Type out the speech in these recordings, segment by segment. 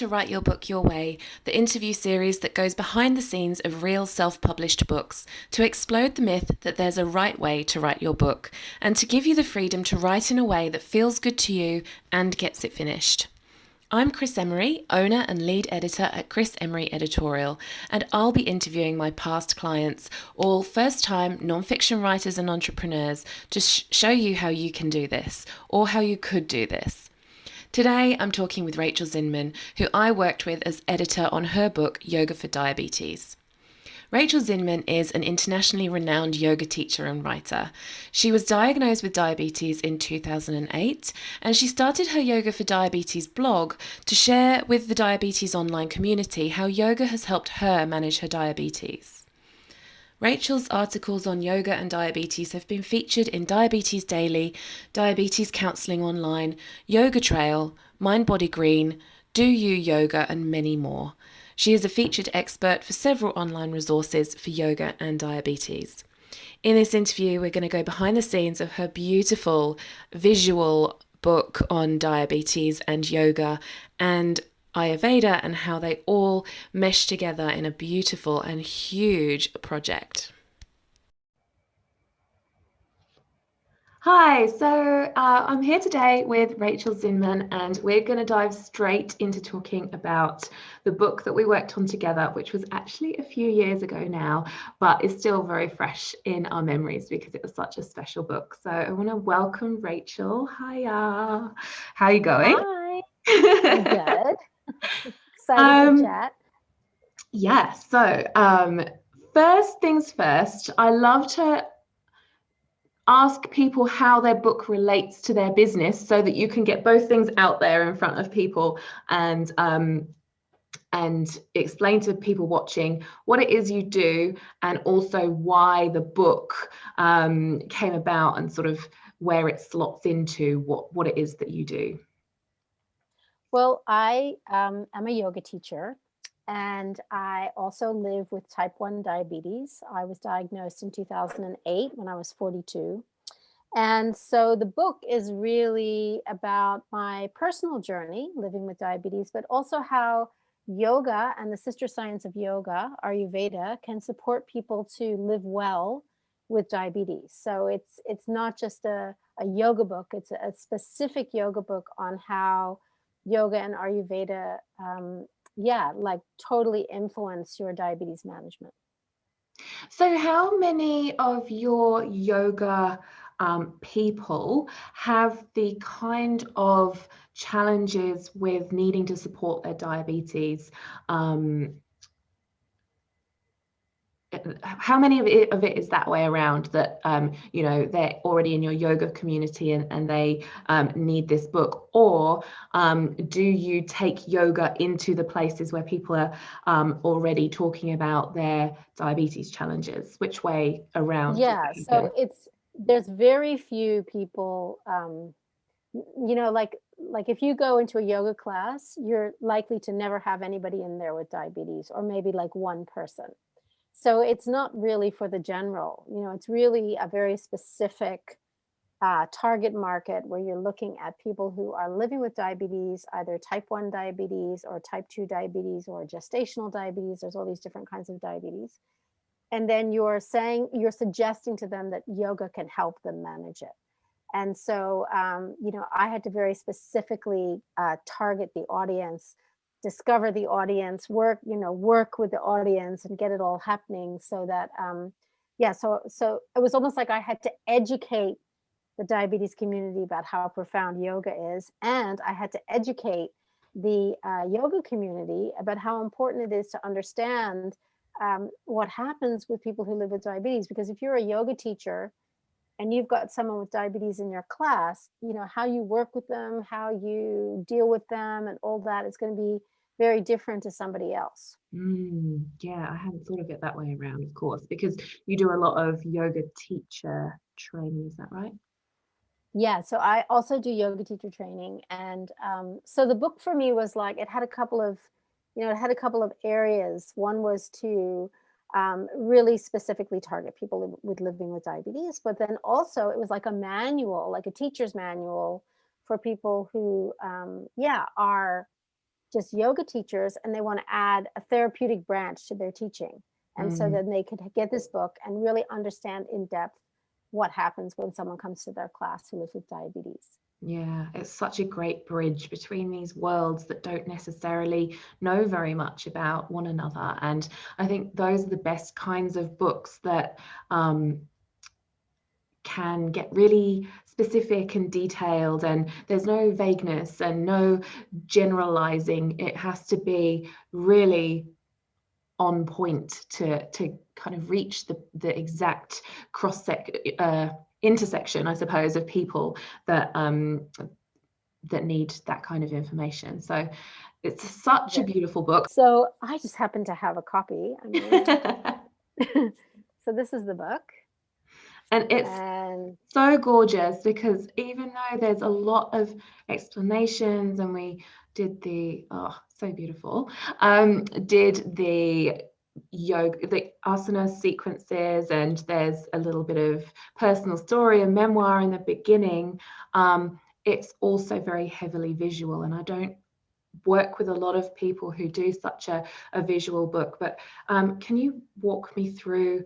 to Write Your Book Your Way, the interview series that goes behind the scenes of real self-published books to explode the myth that there's a right way to write your book and to give you the freedom to write in a way that feels good to you and gets it finished. I'm Kris Emery, owner and lead editor at Kris Emery Editorial, and I'll be interviewing my past clients, all first-time non-fiction writers and entrepreneurs, to show you how you can do this, or how you could do this. Today, I'm talking with Rachel Zinman, who I worked with as editor on her book, Yoga for Diabetes. Rachel Zinman is an internationally renowned yoga teacher and writer. She was diagnosed with diabetes in 2008, and she started her Yoga for Diabetes blog to share with the diabetes online community how yoga has helped her manage her diabetes. Rachel's articles on yoga and diabetes have been featured in Diabetes Daily, Diabetes Counselling Online, Yoga Trail, Mind Body Green, Do You Yoga, and many more. She is a featured expert for several online resources for yoga and diabetes. In this interview, we're going to go behind the scenes of her beautiful visual book on diabetes and yoga and Ayurveda and how they all mesh together in a beautiful and huge project. Hi, so I'm here today with Rachel Zinman, and we're going to dive straight into talking about the book that we worked on together, which was actually a few years ago now, but is still very fresh in our memories because it was such a special book. So I want to welcome Rachel. Hiya. How are you going? Hi, I'm good. Excited to chat. Yeah, so first things first, I love to ask people how their book relates to their business so that you can get both things out there in front of people and explain to people watching what it is you do and also why the book came about and sort of where it slots into what it is that you do. Well, I am a yoga teacher and I also live with type 1 diabetes. I was diagnosed in 2008 when I was 42. And so the book is really about my personal journey living with diabetes, but also how yoga and the sister science of yoga, Ayurveda, can support people to live well with diabetes. So it's not just a yoga book, it's a specific yoga book on how yoga and Ayurveda, like totally influence your diabetes management. So how many of your yoga people have the kind of challenges with needing to support their diabetes? How many of it is that way around that they're already in your yoga community and they need this book, or do you take yoga into the places where people are already talking about their diabetes challenges? Which way around does Yeah, it happen? so there's very few people, like if you go into a yoga class, you're likely to never have anybody in there with diabetes, or maybe like one person. So it's not really for the general, it's really a very specific target market where you're looking at people who are living with diabetes, either type 1 diabetes or type 2 diabetes or gestational diabetes. There's all these different kinds of diabetes. And then you're suggesting to them that yoga can help them manage it. And so, I had to very specifically target the audience, discover the audience, work with the audience and get it all happening so that, so it was almost like I had to educate the diabetes community about how profound yoga is. And I had to educate the yoga community about how important it is to understand what happens with people who live with diabetes. Because if you're a yoga teacher and you've got someone with diabetes in your class, how you work with them, how you deal with them, and all that is going to be very different to somebody else. Yeah, I hadn't thought of it that way around, of course, because you do a lot of yoga teacher training, is that right? Yeah, so I also do yoga teacher training, and so the book for me was like it had a couple of, areas. One was to really specifically target people with living with diabetes, but then also it was like a manual, like a teacher's manual for people who, are just yoga teachers and they want to add a therapeutic branch to their teaching. And so Mm. then they could get this book and really understand in depth what happens when someone comes to their class who lives with diabetes. Yeah, it's such a great bridge between these worlds that don't necessarily know very much about one another. And I think those are the best kinds of books that can get really specific and detailed, and there's no vagueness and no generalizing. It has to be really on point to kind of reach the exact intersection, I suppose, of people that that need that kind of information. So it's such a Yeah. beautiful book. So I just happen to have a copy. I'm going to. So this is the book. And it's And so gorgeous because even though there's a lot of explanations, and we did the, oh, so beautiful, did the yoga, the asana sequences, and there's a little bit of personal story and memoir in the beginning. It's also very heavily visual, and I don't work with a lot of people who do such a visual book, but can you walk me through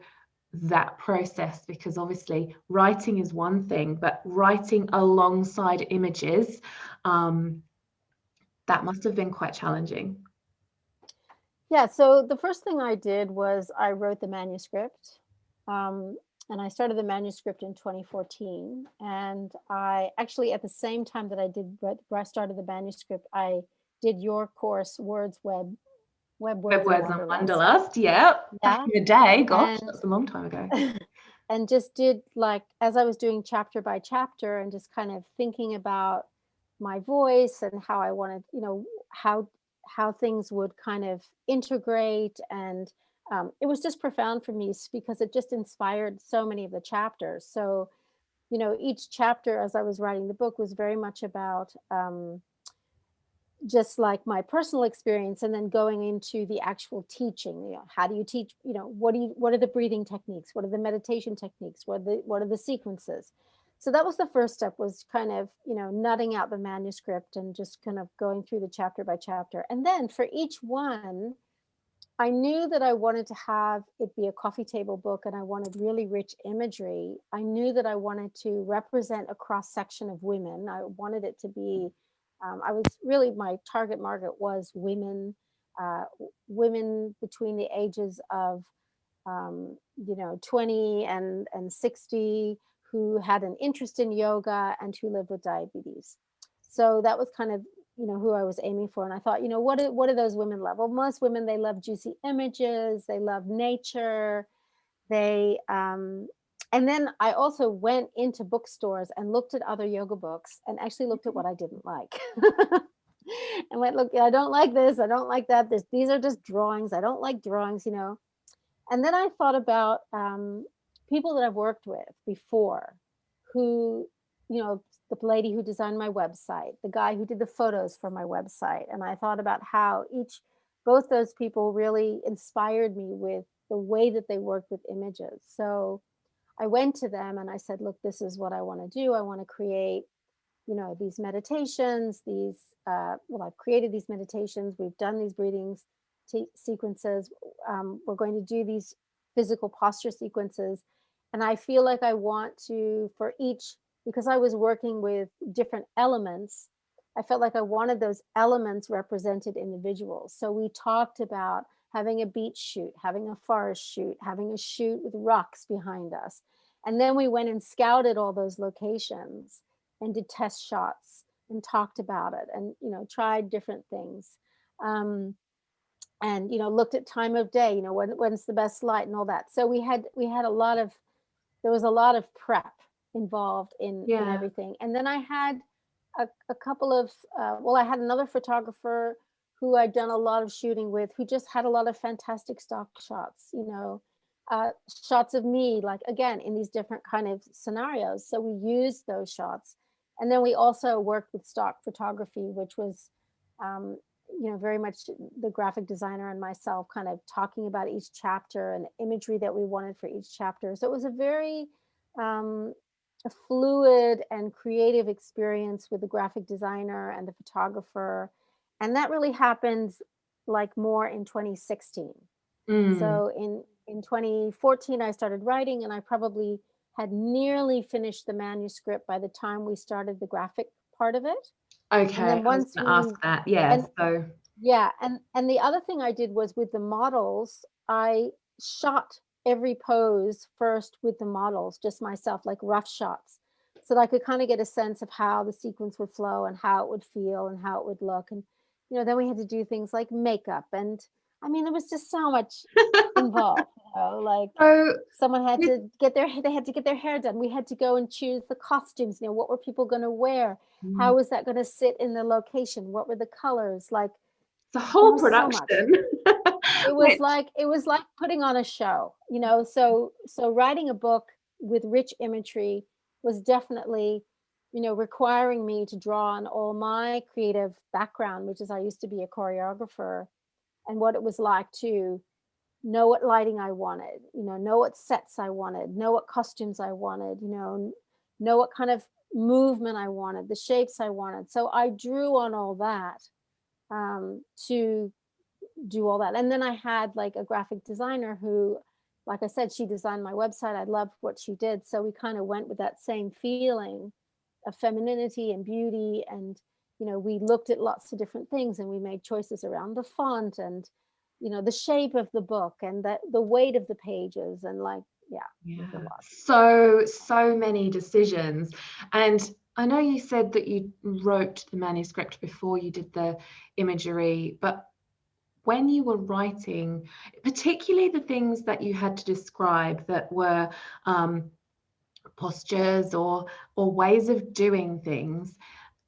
that process? Because obviously writing is one thing, but writing alongside images, that must have been quite challenging. yeah, so the first thing I did was I wrote the manuscript. Um, and I started the manuscript in 2014. And I actually, at the same time that I started the manuscript, I did your course, Web Web Words and Words and Wanderlust. Wanderlust, yeah, back Yeah. in the day, gosh, And that's a long time ago. and just did like as I was doing chapter by chapter and just kind of thinking about my voice and how I wanted, how things would kind of integrate. And it was just profound for me because it just inspired so many of the chapters. So, each chapter as I was writing the book was very much about just like my personal experience and then going into the actual teaching. How do you teach? What are the breathing techniques? What are the meditation techniques? What are the sequences? So that was the first step, was kind of nutting out the manuscript and just kind of going through the chapter by chapter. And then for each one, I knew that I wanted to have it be a coffee table book, and I wanted really rich imagery. I knew that I wanted to represent a cross section of women. I wanted it to be, I was really, my target market was women, women between the ages of, 20 and 60, who had an interest in yoga and who lived with diabetes. So that was kind of, who I was aiming for. And I thought, what do those women love? Well, most women, they love juicy images, they love nature, they and then I also went into bookstores and looked at other yoga books and actually looked at what I didn't like. And went, look, I don't like this, I don't like that. These are just drawings. I don't like drawings. And then I thought about people that I've worked with before, who, the lady who designed my website, the guy who did the photos for my website. And I thought about how both those people really inspired me with the way that they worked with images. So I went to them and I said, look, this is what I want to do. I want to create, these meditations, I've created these meditations. We've done these breathings sequences. We're going to do these physical posture sequences. And I feel like I want to, for each, because I was working with different elements, I felt like I wanted those elements represented in the visuals. So we talked about having a beach shoot, having a forest shoot, having a shoot with rocks behind us. And then we went and scouted all those locations and did test shots and talked about it and tried different things, and looked at time of day, when's the best light and all that. So we had a lot of, there was a lot of prep involved in Yeah. everything. And then I had a couple of I had another photographer who I'd done a lot of shooting with, who just had a lot of fantastic stock shots, shots of me, like, again, in these different kind of scenarios. So we used those shots. And then we also worked with stock photography, which was um, very much the graphic designer and myself kind of talking about each chapter and imagery that we wanted for each chapter. So it was a very um, a fluid and creative experience with the graphic designer and the photographer. And that really happened like more in 2016. Mm. So in 2014, I started writing, and I probably had nearly finished the manuscript by the time we started the graphic part of it. And Okay, then I was once going to we ask that. Yeah, and so yeah, and the other thing I did was with the models, I shot every pose first with the models, just myself, like rough shots, so that I could kind of get a sense of how the sequence would flow and how it would feel and how it would look. And then we had to do things like makeup, and I mean, there was just so much involved, like so someone had with to get their they had to get their hair done. We had to go and choose the costumes, what were people going to wear? mm, How was that going to sit in the location? What were the colors? Like, the there whole was so much. production, which It was like putting on a show, so writing a book with rich imagery was definitely, requiring me to draw on all my creative background, which is I used to be a choreographer, and what it was like to know what lighting I wanted, know what sets I wanted, know what costumes I wanted, know what kind of movement I wanted, the shapes I wanted. So I drew on all that, to do all that. And then I had like a graphic designer who, like I said, she designed my website. I loved what she did. So we kind of went with that same feeling of femininity and beauty. And, we looked at lots of different things, and we made choices around the font and, the shape of the book and the weight of the pages. And like, yeah, it was a yeah, lot. so many decisions. And I know you said that you wrote the manuscript before you did the imagery, but when you were writing, particularly the things that you had to describe that were postures or ways of doing things,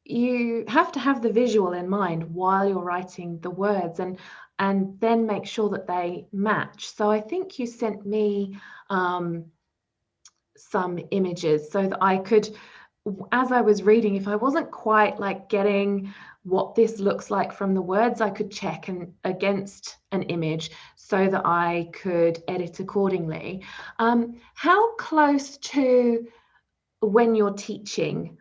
you have to have the visual in mind while you're writing the words, and then make sure that they match. So I think you sent me some images so that I could, as I was reading, if I wasn't quite like getting what this looks like from the words, I could check against an image so that I could edit accordingly. How close to, when you're teaching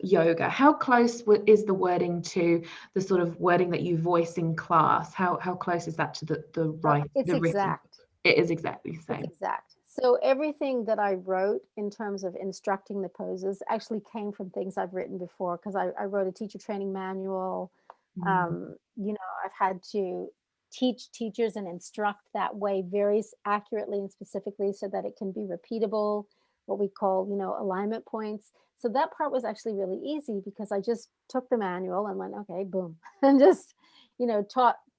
yoga, how close is the wording to the sort of wording that you voice in class? How close is that to It's the written? exact. It is exactly the It's same. exact. So everything that I wrote in terms of instructing the poses actually came from things I've written before, because I wrote a teacher training manual. Mm. I've had to teach teachers and instruct that way very accurately and specifically so that it can be repeatable, what we call, alignment points. So that part was actually really easy because I just took the manual and went, okay, boom, and just,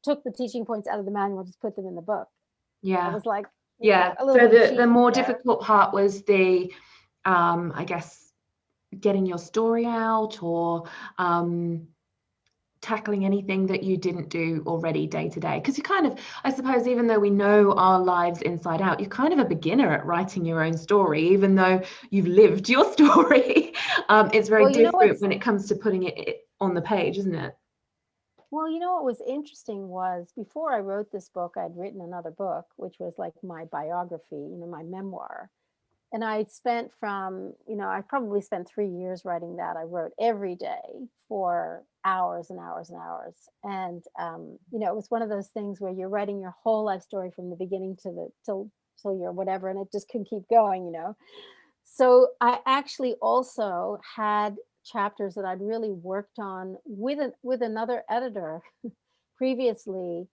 took the teaching points out of the manual, just put them in the book. I Yeah. was like, Yeah. a little So bit of the cheating more there. difficult part was the, I guess, getting your story out, or tackling anything that you didn't do already day to day. Because you kind of, I suppose, even though we know our lives inside out, you're kind of a beginner at writing your own story, even though you've lived your story. It's very Well, different when it comes to putting it on the page, isn't it? what was interesting was before I wrote this book, I'd written another book, which was like my biography, my memoir. And I probably spent 3 years writing that. I wrote every day for hours and hours and hours. And, it was one of those things where you're writing your whole life story from the beginning to till you're whatever, and it just can keep going. So I actually also had chapters that I'd really worked on with another editor previously,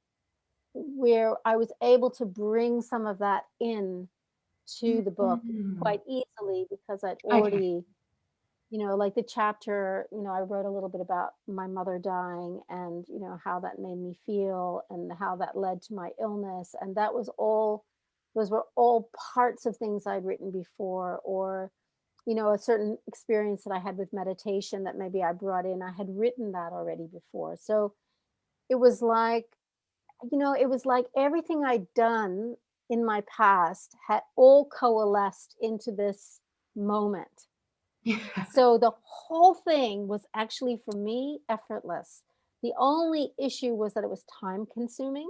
where I was able to bring some of that in to the book Mm. quite easily because I'd Okay. already, like the chapter, I wrote a little bit about my mother dying and, how that made me feel and how that led to my illness. And those were all parts of things I'd written before, or, a certain experience that I had with meditation that maybe I brought in. I had written that already before. So it was like, everything I'd done in my past had all coalesced into this moment. Yeah. So the whole thing was actually, for me, effortless. The only issue was that it was time consuming.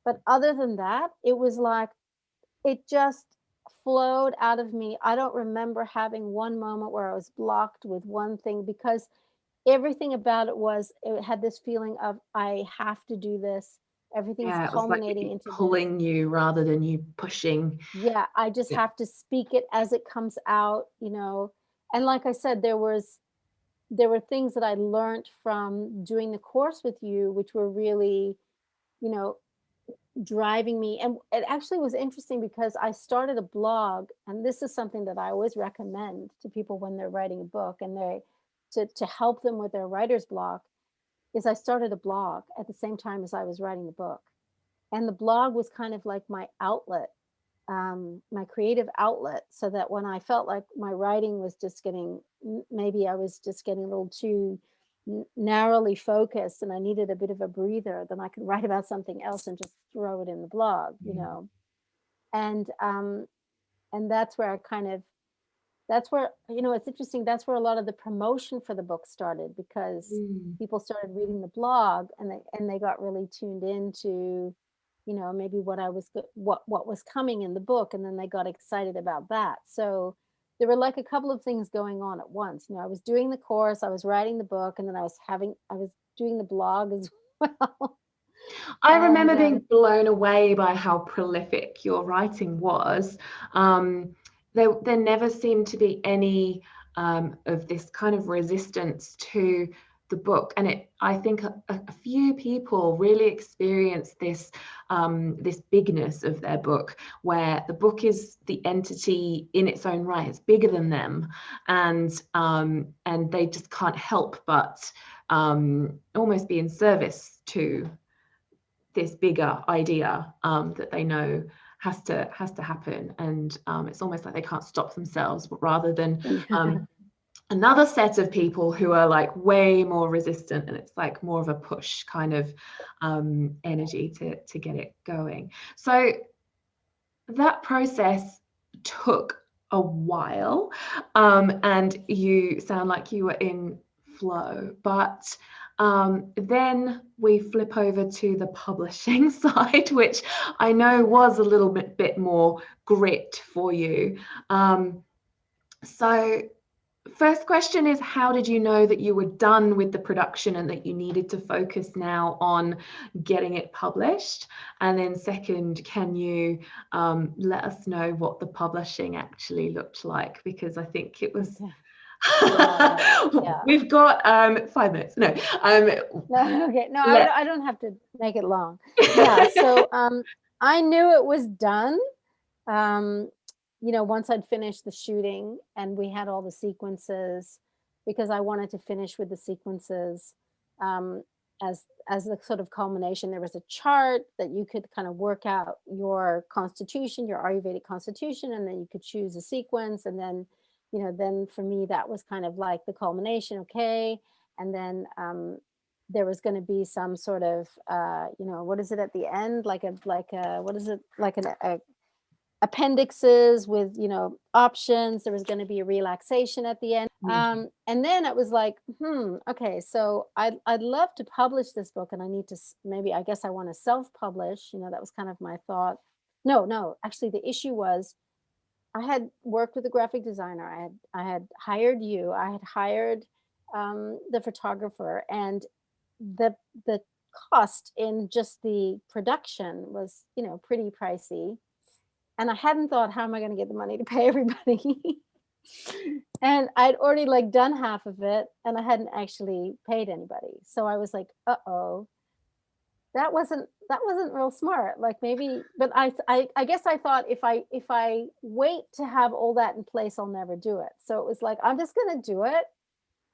But other than that, it was like it just flowed out of me. I don't remember having one moment where I was blocked with one thing, because everything about it had this feeling of, I have to do this. Everything's Yeah, it was like culminating it into this. pulling you rather than you pushing. Yeah, I just Yeah. have to speak it as it comes out, you know. And like I said, there were things that I learned from doing the course with you, which were really, you know, driving me. And it actually was interesting because I started a blog, and this is something that I always recommend to people when they're writing a book and they to help them with their writer's block, is I started a blog at the same time as I was writing the book. And the blog was kind of like my outlet, my creative outlet, so that when I felt like my writing was just getting, maybe I was just getting a little too narrowly focused and I needed a bit of a breather, then I could write about something else and just throw it in the blog, you Mm. know. And and that's where I kind of, that's where, you know, it's interesting, that's where a lot of the promotion for the book started, because Mm. people started reading the blog and they got really tuned into, you know, maybe what I was what was coming in the book, and then they got excited about that. So there were like a couple of things going on at once. You know, I was doing the course, I was writing the book, and then I was doing the blog as well. I And remember being blown away by how prolific your writing was. There never seemed to be any of this kind of resistance to the book, and I think a few people really experience this bigness of their book, where the book is the entity in its own right. It's bigger than them, and they just can't help but almost be in service to this bigger idea that they know has to happen, and it's almost like they can't stop themselves, but rather than another set of people who are like way more resistant, and it's like more of a push kind of energy to get it going. So that process took a while, and you sound like you were in flow, but then we flip over to the publishing side, which I know was a little bit more grit for you. So first question is, how did you know that you were done with the production and that you needed to focus now on getting it published? And then second, can you let us know what the publishing actually looked like? Because I think it was... okay. Yeah. We've got 5 minutes. No. No, okay. No, Let... I don't have to make it long. Yeah. So I knew it was done. Um, you know, once I'd finished the shooting and we had all the sequences, because I wanted to finish with the sequences um, as the sort of culmination. There was a chart that you could kind of work out your constitution, your Ayurvedic constitution, and then you could choose a sequence. And then, you know, then for me, that was kind of like the culmination. Okay. And then there was going to be some sort of, you know, what is it at the end? Like a, what is it? Like a appendixes with, you know, options. There was going to be a relaxation at the end. And then it was like, okay, so I'd love to publish this book, and I need to maybe, I guess I want to self-publish, you know. That was kind of my thought. No, actually the issue was, I had worked with a graphic designer. I had hired you. I had hired the photographer, and the the cost in just the production was, you know, pretty pricey. And I hadn't thought, how am I going to get the money to pay everybody? And I'd already like done half of it, and I hadn't actually paid anybody. So I was like, uh-oh, that wasn't real smart. Like maybe, but I guess I thought, if I wait to have all that in place, I'll never do it. So it was like, I'm just going to do it,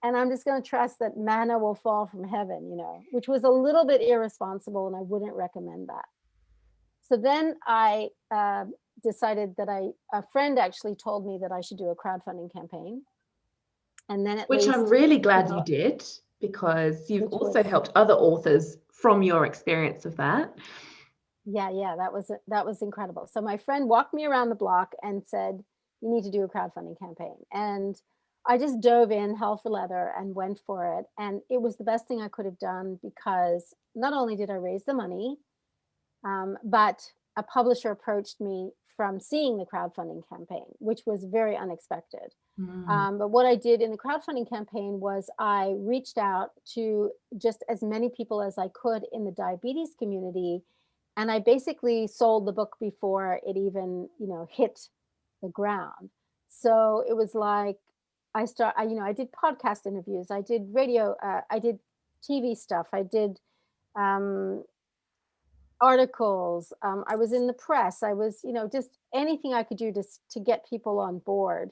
and I'm just going to trust that manna will fall from heaven, you know, which was a little bit irresponsible, and I wouldn't recommend that. So then I decided that a friend actually told me that I should do a crowdfunding campaign. And then at Which I'm least, really you glad you know, did, because you've which also was, helped other authors from your experience of that. yeah, that was incredible. So my friend walked me around the block and said, you need to do a crowdfunding campaign. And I just dove in hell for leather and went for it. And it was the best thing I could have done, because not only did I raise the money, but a publisher approached me from seeing the crowdfunding campaign, which was very unexpected. But what I did in the crowdfunding campaign was I reached out to just as many people as I could in the diabetes community. And I basically sold the book before it even, hit the ground. So it was like I did podcast interviews, I did radio, I did TV stuff, I did um, articles. I was in the press. I was, just anything I could do to get people on board.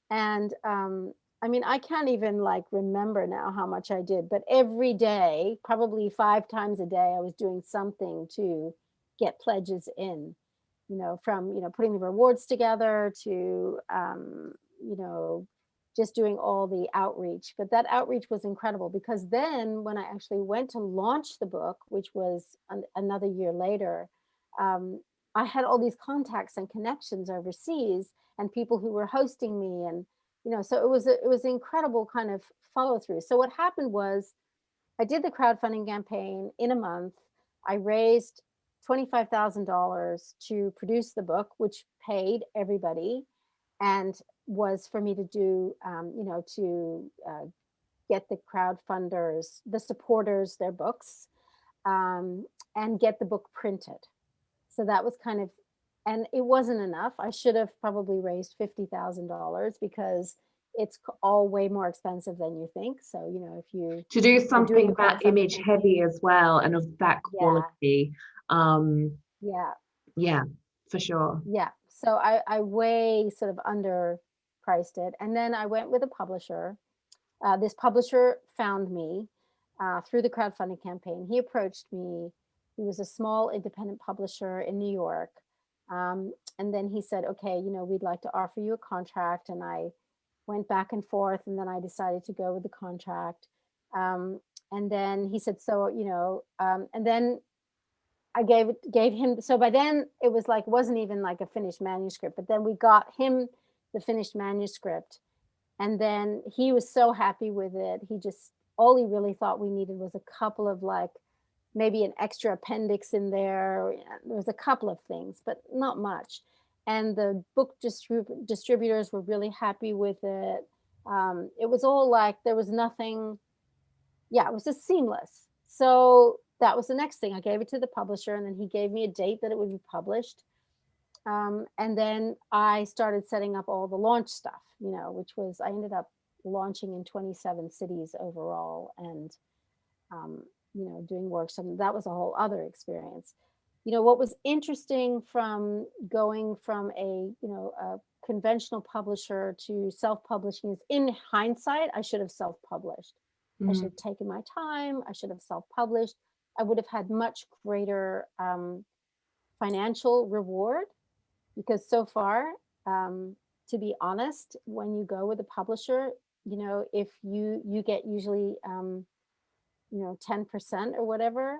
And I mean, I can't even like remember now how much I did, but every day, probably 5 times a day, I was doing something to get pledges in, from, putting the rewards together to, you know, just doing all the outreach. But that outreach was incredible because then when I actually went to launch the book, which was another year later, um, I had all these contacts and connections overseas and people who were hosting me. And, so it was incredible kind of follow through. So what happened was I did the crowdfunding campaign in a month. I raised $25,000 to produce the book, which paid everybody and was for me to do, to get the crowdfunders, the supporters, their books, and get the book printed. So that was kind of, and it wasn't enough. I should have probably raised $50,000 because it's all way more expensive than you think. So, if you to do are doing something a that crowdfunding image heavy campaign, as well and of that yeah, quality. yeah, Yeah, for sure. yeah. So I way sort of underpriced it. And then I went with a publisher. This publisher found me through the crowdfunding campaign. He approached me. He was a small independent publisher in New York. And then he said, okay, we'd like to offer you a contract. And I went back and forth. And then I decided to go with the contract. And then he said, so, and then I gave him, so by then it was like, wasn't even like a finished manuscript, but then we got him the finished manuscript. And then he was so happy with it. All he really thought we needed was a couple of like, maybe an extra appendix in there. There was a couple of things, but not much. And the book distributors were really happy with it. It was all like, there was nothing, yeah, it was just seamless. So that was the next thing. I gave it to the publisher and then he gave me a date that it would be published. And then I started setting up all the launch stuff, which was, I ended up launching in 27 cities overall and, doing workshops. And that was a whole other experience. What was interesting from going from a conventional publisher to self-publishing is in hindsight, I should have self-published. I should have taken my time. I should have self-published. I would have had much greater financial reward because so far, to be honest, when you go with a publisher, if you get usually 10% or whatever.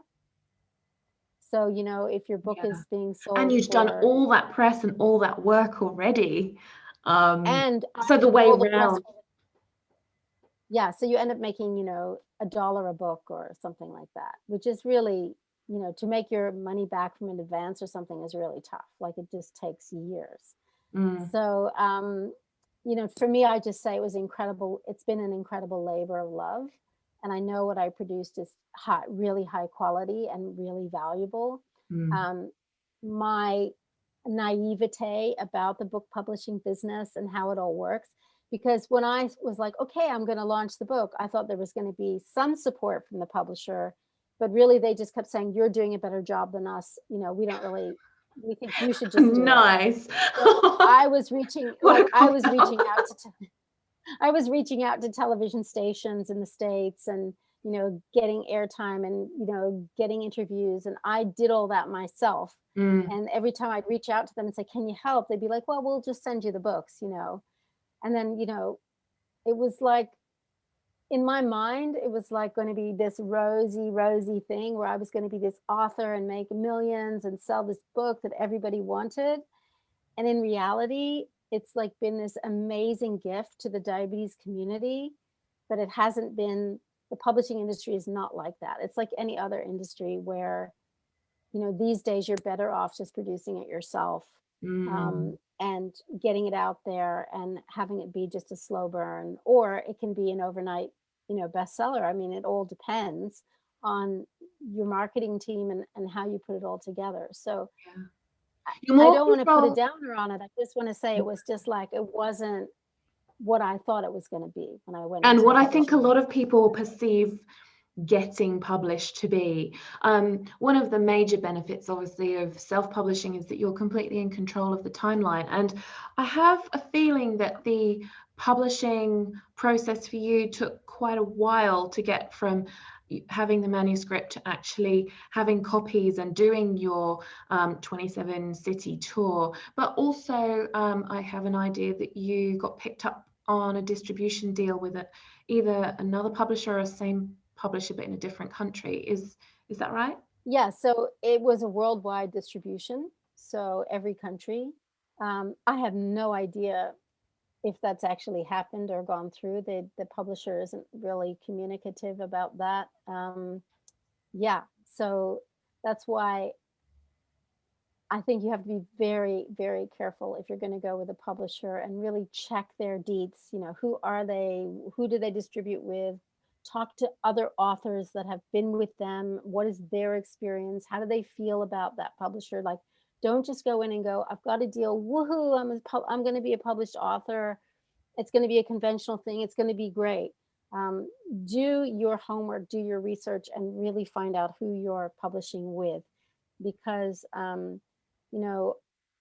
So, if your book is being And sold you've done for, all that press and all that work already. and So the way all the press, round. yeah. So you end up making, $1 a book or something like that, which is really, to make your money back from an advance or something is really tough. Like it just takes years. So, for me, I just say it was incredible. It's been an incredible labor of love. And I know what I produced is really high quality and really valuable. My naivete about the book publishing business and how it all works, because when I was like, okay, I'm going to launch the book, I thought there was going to be some support from the publisher, but really they just kept saying, you're doing a better job than us. We think you should just do it. Nice. So I was reaching out to television stations in the States and, getting airtime and, getting interviews. And I did all that myself. And every time I'd reach out to them and say, can you help? They'd be like, well, we'll just send you the books, And then, it was like, in my mind, it was like going to be this rosy thing where I was going to be this author and make millions and sell this book that everybody wanted. And in reality, it's like been this amazing gift to the diabetes community, but it hasn't been, the publishing industry is not like that. It's like any other industry where these days you're better off just producing it yourself, Mm, and getting it out there and having it be just a slow burn, or it can be an overnight, bestseller. I mean, it all depends on your marketing team and how you put it all together. So yeah. You're I more don't want to put a control. downer on it. I just want to say it was just like it wasn't what I thought it was going to be when I went And into the what I think a publishing lot of business. people perceive getting published to be. One of the major benefits, obviously, of self-publishing is that you're completely in control of the timeline. And I have a feeling that the publishing process for you took quite a while to get from having the manuscript to actually having copies and doing your 27 city tour. But also, I have an idea that you got picked up on a distribution deal with either another publisher or same publisher but in a different country. Is that right? Yeah, so it was a worldwide distribution, so every country. I have no idea if that's actually happened or gone through. The publisher isn't really communicative about that. Yeah, so that's why I think you have to be very, very careful if you're going to go with a publisher and really check their deets. Who are they? Who do they distribute with? Talk to other authors that have been with them. What is their experience? How do they feel about that publisher? Like, don't just go in and go, I've got a deal. Woohoo! I'm going to be a published author. It's going to be a conventional thing. It's going to be great. Um, do your homework, do your research, and really find out who you're publishing with, because you know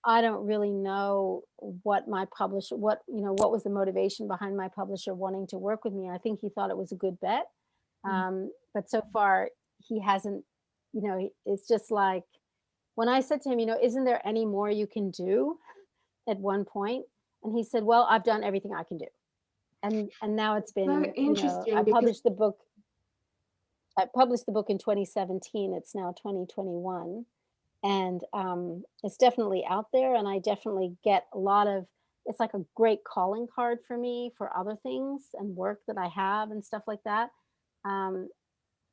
I don't really know what my publisher, what was the motivation behind my publisher wanting to work with me. I think he thought it was a good bet, Mm. but so far he hasn't. It's just like when I said to him, isn't there any more you can do at one point? And he said, well, I've done everything I can do. And now it's So been, interesting because I published the book in 2017. It's now 2021. And it's definitely out there. And I definitely get a lot of, it's like a great calling card for me for other things and work that I have and stuff like that. Um,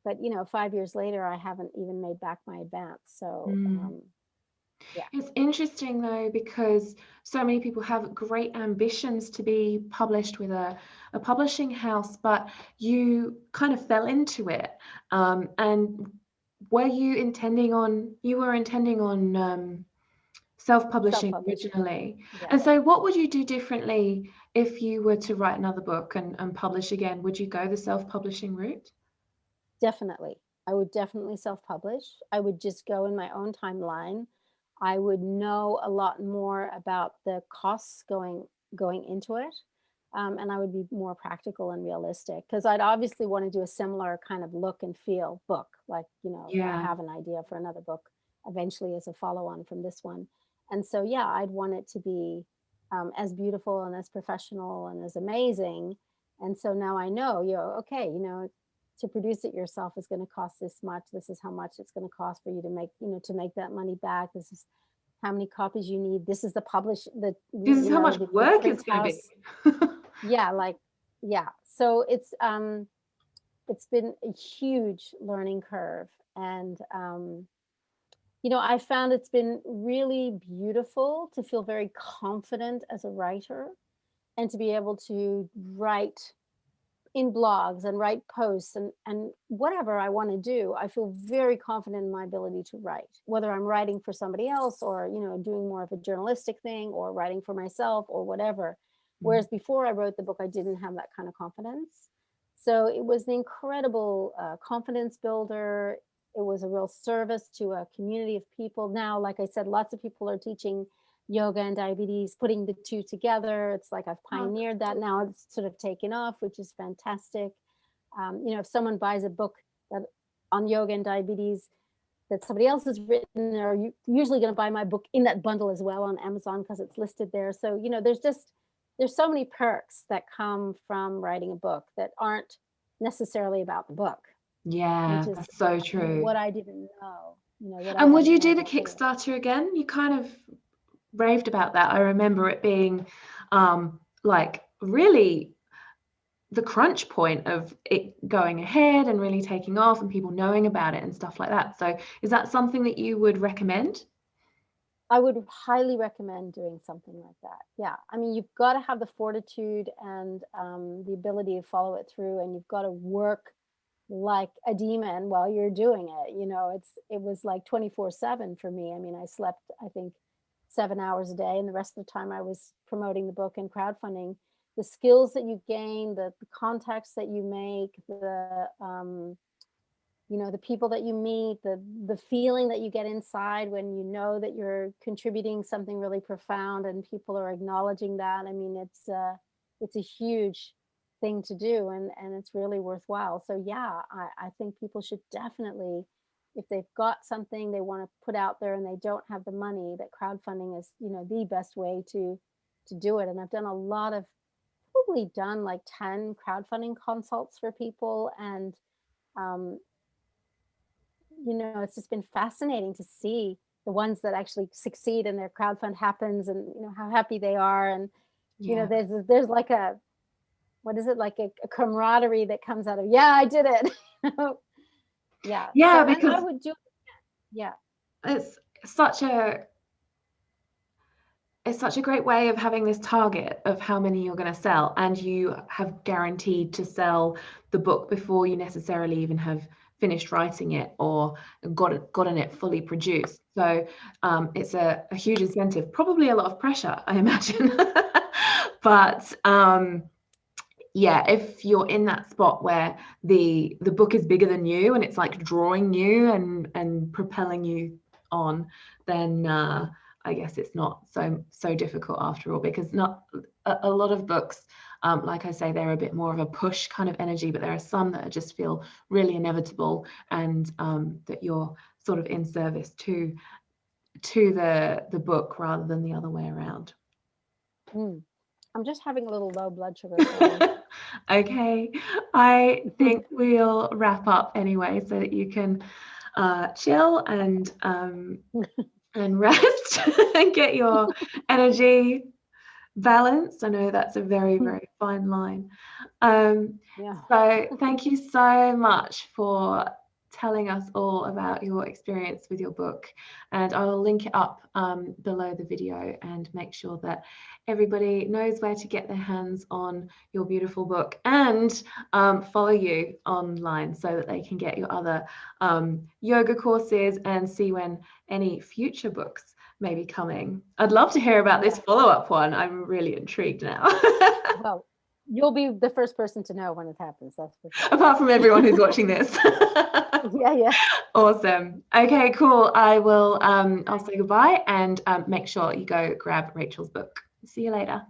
but 5 years later, I haven't even made back my advance. So mm, yeah, it's interesting though because so many people have great ambitions to be published with a publishing house, but you kind of fell into it. And you were intending on self-publishing self-publishing. originally. Yeah. And so what would you do differently if you were to write another book and publish again? Would you go the self-publishing route? Definitely. I would definitely self-publish. I would just go in my own timeline. I would know a lot more about the costs going into it. And I would be more practical and realistic because I'd obviously want to do a similar kind of look and feel book. Like, I Yeah. have an idea for another book eventually as a follow-on from this one. And so, yeah, I'd want it to be as beautiful and as professional and as amazing. And so now I know, okay, to produce it yourself is going to cost this much. This is how much it's going to cost for you to make that money back. This is how many copies you need. This is the publish the This is how much the work print it's going to be. house. Yeah, like yeah. So it's been a huge learning curve, and I found it's been really beautiful to feel very confident as a writer and to be able to write in blogs and write posts and whatever I want to do. I feel very confident in my ability to write, whether I'm writing for somebody else or, doing more of a journalistic thing or writing for myself or whatever. Mm. Whereas before I wrote the book, I didn't have that kind of confidence. So it was an incredible confidence builder. It was a real service to a community of people. Now, like I said, lots of people are teaching yoga and diabetes, putting the two together. It's like I've Oh, pioneered that. Now it's sort of taken off, which is fantastic. If someone buys a book that on yoga and diabetes that somebody else has written, they're usually going to buy my book in that bundle as well on Amazon because it's listed there. So, there's so many perks that come from writing a book that aren't necessarily about the book, yeah, which is that's so true. what I didn't know, what I And would didn't you know do the before. Kickstarter again? You kind of raved about that. I remember it being like really the crunch point of it going ahead and really taking off and people knowing about it and stuff like that. So is that something that you would recommend? I would highly recommend doing something like that. Yeah. I mean, you've got to have the fortitude and the ability to follow it through, and you've got to work like a demon while you're doing it. It was like 24/7 for me. I mean, I slept, I think, 7 hours a day, and the rest of the time I was promoting the book and crowdfunding. The skills that you gain, the contacts that you make, the people that you meet, the feeling that you get inside when you know that you're contributing something really profound and people are acknowledging that. I mean, it's a huge thing to do, and it's really worthwhile. So yeah, I think people should definitely, if they've got something they want to put out there and they don't have the money, that crowdfunding is, the best way to do it. And I've done a lot of, probably done like 10 crowdfunding consults for people, and um, it's just been fascinating to see the ones that actually succeed and their crowdfund happens, and how happy they are. And Yeah. there's like a, what is it, like a camaraderie that comes out of, yeah, I did it. Yeah. Yeah, So, and I because would do it. Yeah. it's such a great way of having this target of how many you're going to sell, and you have guaranteed to sell the book before you necessarily even have finished writing it or gotten it fully produced. So it's a huge incentive, probably a lot of pressure, I imagine. But yeah, if you're in that spot where the book is bigger than you and it's like drawing you and propelling you on, then I guess it's not so difficult after all, because not a lot of books, like I say, they're a bit more of a push kind of energy, but there are some that just feel really inevitable, and that you're sort of in service to the book rather than the other way around. I'm just having a little low blood sugar. Sorry. Okay, I think we'll wrap up anyway so that you can chill and rest and get your energy balanced. I know that's a very, very fine line. Yeah. So thank you so much for telling us all about your experience with your book, and I'll link it up below the video and make sure that everybody knows where to get their hands on your beautiful book, and follow you online so that they can get your other yoga courses and see when any future books may be coming. I'd love to hear about this follow-up one. I'm really intrigued now. Well, you'll be the first person to know when it happens. That's for sure. Apart from everyone who's watching this. Yeah. Awesome. Okay, cool. I will I'll say goodbye and make sure you go grab Rachel's book. See you later.